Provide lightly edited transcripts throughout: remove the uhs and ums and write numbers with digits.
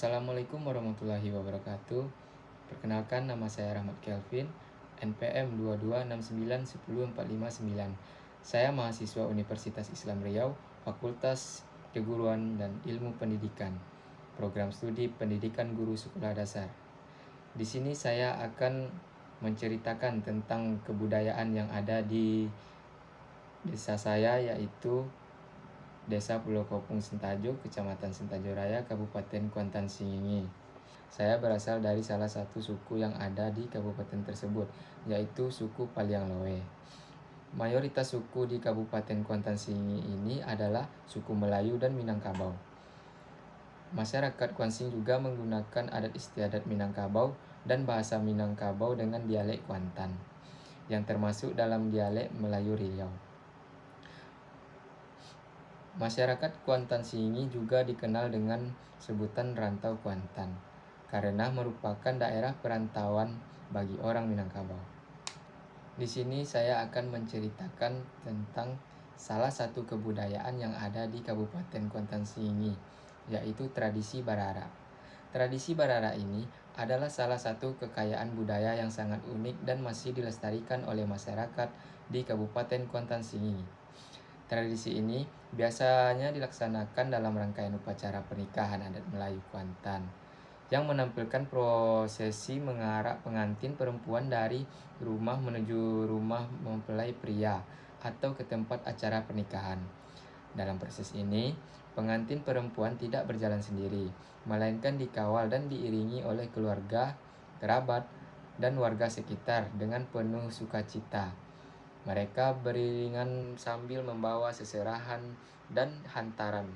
Assalamualaikum warahmatullahi wabarakatuh. Perkenalkan, nama saya Rahmat Kelvin, NPM 226910459. Saya mahasiswa Universitas Islam Riau, Fakultas Keguruan dan Ilmu Pendidikan, Program Studi Pendidikan Guru Sekolah Dasar. Di sini saya akan menceritakan tentang kebudayaan yang ada di desa saya, yaitu Desa Pulau Kopung Sentajuk, Kecamatan Sentajuk Raya, Kabupaten Kuantan Singingi. Saya berasal dari salah satu suku yang ada di kabupaten tersebut, yaitu suku Paliang Loe. Mayoritas suku di Kabupaten Kuantan Singingi ini adalah suku Melayu dan Minangkabau. Masyarakat Kuansing juga menggunakan adat istiadat Minangkabau dan bahasa Minangkabau dengan dialek Kuantan, yang termasuk dalam dialek Melayu Riau. Masyarakat Kuantan Singingi juga dikenal dengan sebutan rantau Kuantan, karena merupakan daerah perantauan bagi orang Minangkabau. Di sini saya akan menceritakan tentang salah satu kebudayaan yang ada di Kabupaten Kuantan Singingi, yaitu tradisi Barara. Tradisi Barara ini adalah salah satu kekayaan budaya yang sangat unik dan masih dilestarikan oleh masyarakat di Kabupaten Kuantan Singingi. Tradisi ini biasanya dilaksanakan dalam rangkaian upacara pernikahan adat Melayu Kuantan, yang menampilkan prosesi mengarak pengantin perempuan dari rumah menuju rumah mempelai pria atau ke tempat acara pernikahan. Dalam proses ini, pengantin perempuan tidak berjalan sendiri, melainkan dikawal dan diiringi oleh keluarga, kerabat, dan warga sekitar dengan penuh sukacita. Mereka beriringan sambil membawa seserahan dan hantaran,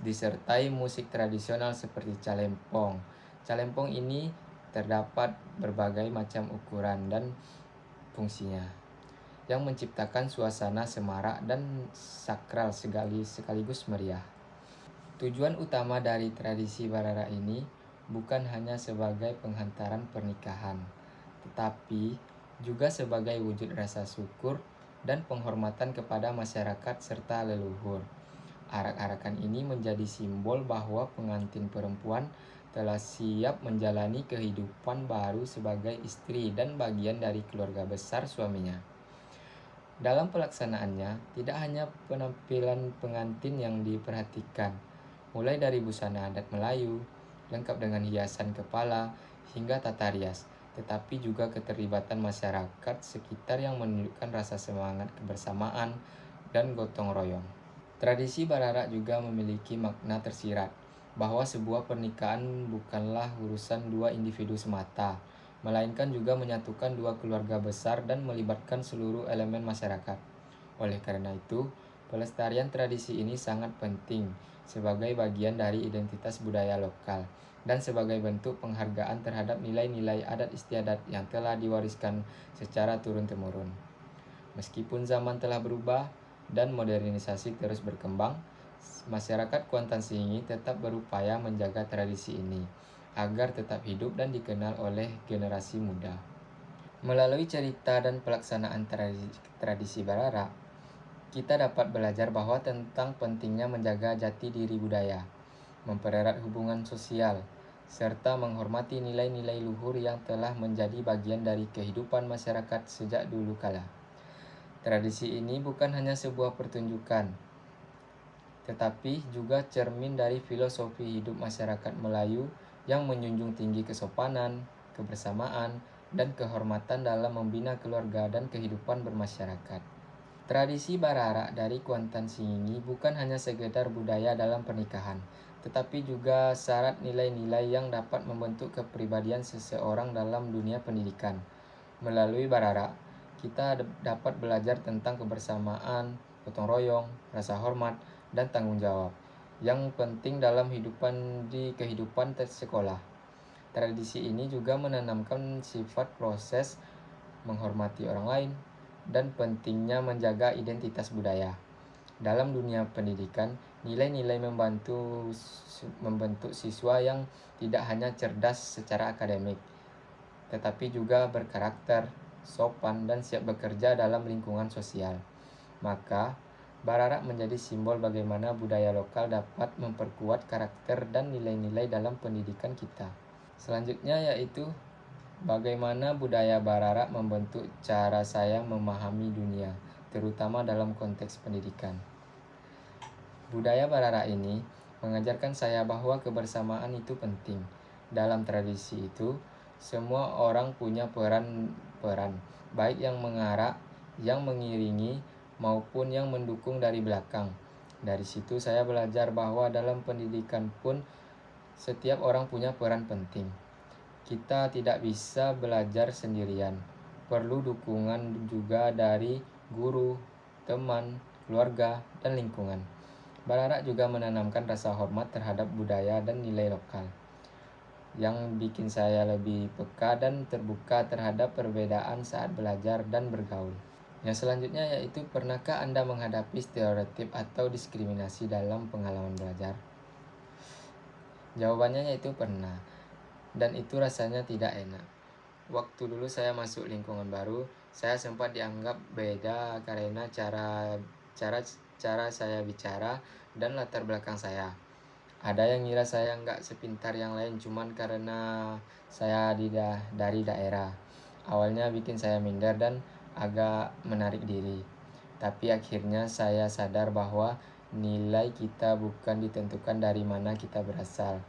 disertai musik tradisional seperti calempong. Calempong ini terdapat berbagai macam ukuran dan fungsinya, yang menciptakan suasana semarak dan sakral sekaligus meriah. Tujuan utama dari tradisi Barara ini bukan hanya sebagai penghantaran pernikahan, tetapi juga sebagai wujud rasa syukur dan penghormatan kepada masyarakat serta leluhur. Arak-arakan ini menjadi simbol bahwa pengantin perempuan telah siap menjalani kehidupan baru sebagai istri dan bagian dari keluarga besar suaminya. Dalam pelaksanaannya, tidak hanya penampilan pengantin yang diperhatikan, mulai dari busana adat Melayu, lengkap dengan hiasan kepala, hingga tata rias, tetapi juga keterlibatan masyarakat sekitar yang menunjukkan rasa semangat kebersamaan dan gotong royong. Tradisi Barara juga memiliki makna tersirat, bahwa sebuah pernikahan bukanlah urusan dua individu semata, melainkan juga menyatukan dua keluarga besar dan melibatkan seluruh elemen masyarakat. Oleh karena itu, pelestarian tradisi ini sangat penting sebagai bagian dari identitas budaya lokal dan sebagai bentuk penghargaan terhadap nilai-nilai adat istiadat yang telah diwariskan secara turun-temurun. Meskipun zaman telah berubah dan modernisasi terus berkembang, masyarakat Kuantan Singingi tetap berupaya menjaga tradisi ini agar tetap hidup dan dikenal oleh generasi muda. Melalui cerita dan pelaksanaan tradisi Barara, kita dapat belajar bahwa tentang pentingnya menjaga jati diri budaya, mempererat hubungan sosial, serta menghormati nilai-nilai luhur yang telah menjadi bagian dari kehidupan masyarakat sejak dulu kala. Tradisi ini bukan hanya sebuah pertunjukan, tetapi juga cermin dari filosofi hidup masyarakat Melayu yang menjunjung tinggi kesopanan, kebersamaan, dan kehormatan dalam membina keluarga dan kehidupan bermasyarakat. Tradisi Barara dari Kuantan Singingi bukan hanya sekedar budaya dalam pernikahan, tetapi juga syarat nilai-nilai yang dapat membentuk kepribadian seseorang dalam dunia pendidikan. Melalui Barara, kita dapat belajar tentang kebersamaan, gotong royong, rasa hormat, dan tanggung jawab yang penting dalam kehidupan sekolah. Tradisi ini juga menanamkan sifat proses menghormati orang lain dan pentingnya menjaga identitas budaya. Dalam dunia pendidikan, nilai-nilai membentuk siswa yang tidak hanya cerdas secara akademik, tetapi juga berkarakter, sopan, dan siap bekerja dalam lingkungan sosial. Maka, Bararak menjadi simbol bagaimana budaya lokal dapat memperkuat karakter dan nilai-nilai dalam pendidikan kita. Selanjutnya yaitu bagaimana budaya Bararak membentuk cara saya memahami dunia, terutama dalam konteks pendidikan. Budaya Bararak ini mengajarkan saya bahwa kebersamaan itu penting. Dalam tradisi itu, semua orang punya peran, baik yang mengarak, yang mengiringi, maupun yang mendukung dari belakang. Dari situ saya belajar bahwa dalam pendidikan pun setiap orang punya peran penting. Kita tidak bisa belajar sendirian. Perlu dukungan juga dari guru, teman, keluarga, dan lingkungan. Bararak juga menanamkan rasa hormat terhadap budaya dan nilai lokal, yang bikin saya lebih peka dan terbuka terhadap perbedaan saat belajar dan bergaul. Yang selanjutnya yaitu, pernahkah Anda menghadapi stereotip atau diskriminasi dalam pengalaman belajar? Jawabannya yaitu pernah, dan itu rasanya tidak enak. Waktu dulu saya masuk lingkungan baru, saya sempat dianggap beda karena cara saya bicara dan latar belakang saya. Ada yang ngira saya nggak sepintar yang lain cuman karena saya dari daerah. Awalnya bikin saya minder dan agak menarik diri. Tapi akhirnya saya sadar bahwa nilai kita bukan ditentukan dari mana kita berasal,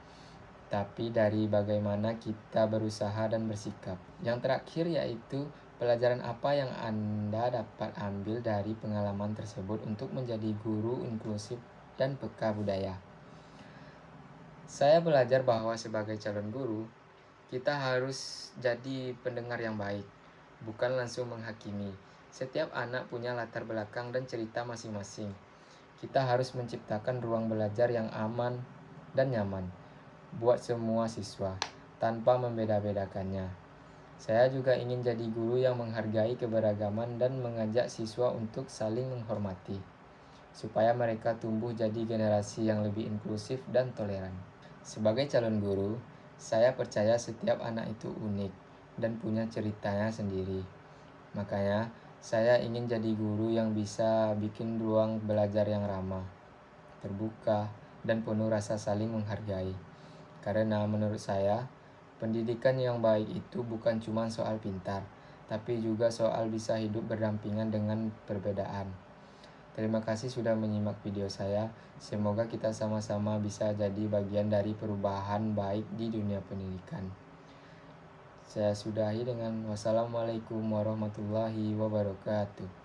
tapi dari bagaimana kita berusaha dan bersikap. Yang terakhir yaitu, pelajaran apa yang Anda dapat ambil dari pengalaman tersebut untuk menjadi guru inklusif dan peka budaya? Saya belajar bahwa sebagai calon guru, kita harus jadi pendengar yang baik, bukan langsung menghakimi. Setiap anak punya latar belakang dan cerita masing-masing. Kita harus menciptakan ruang belajar yang aman dan nyaman buat semua siswa, tanpa membeda-bedakannya. Saya juga ingin jadi guru yang menghargai keberagaman dan mengajak siswa untuk saling menghormati, supaya mereka tumbuh jadi generasi yang lebih inklusif dan toleran. Sebagai calon guru, saya percaya setiap anak itu unik dan punya ceritanya sendiri. Makanya, saya ingin jadi guru yang bisa bikin ruang belajar yang ramah, terbuka, dan penuh rasa saling menghargai. Karena menurut saya, pendidikan yang baik itu bukan cuma soal pintar, tapi juga soal bisa hidup berdampingan dengan perbedaan. Terima kasih sudah menyimak video saya. Semoga kita sama-sama bisa jadi bagian dari perubahan baik di dunia pendidikan. Saya sudahi dengan wassalamualaikum warahmatullahi wabarakatuh.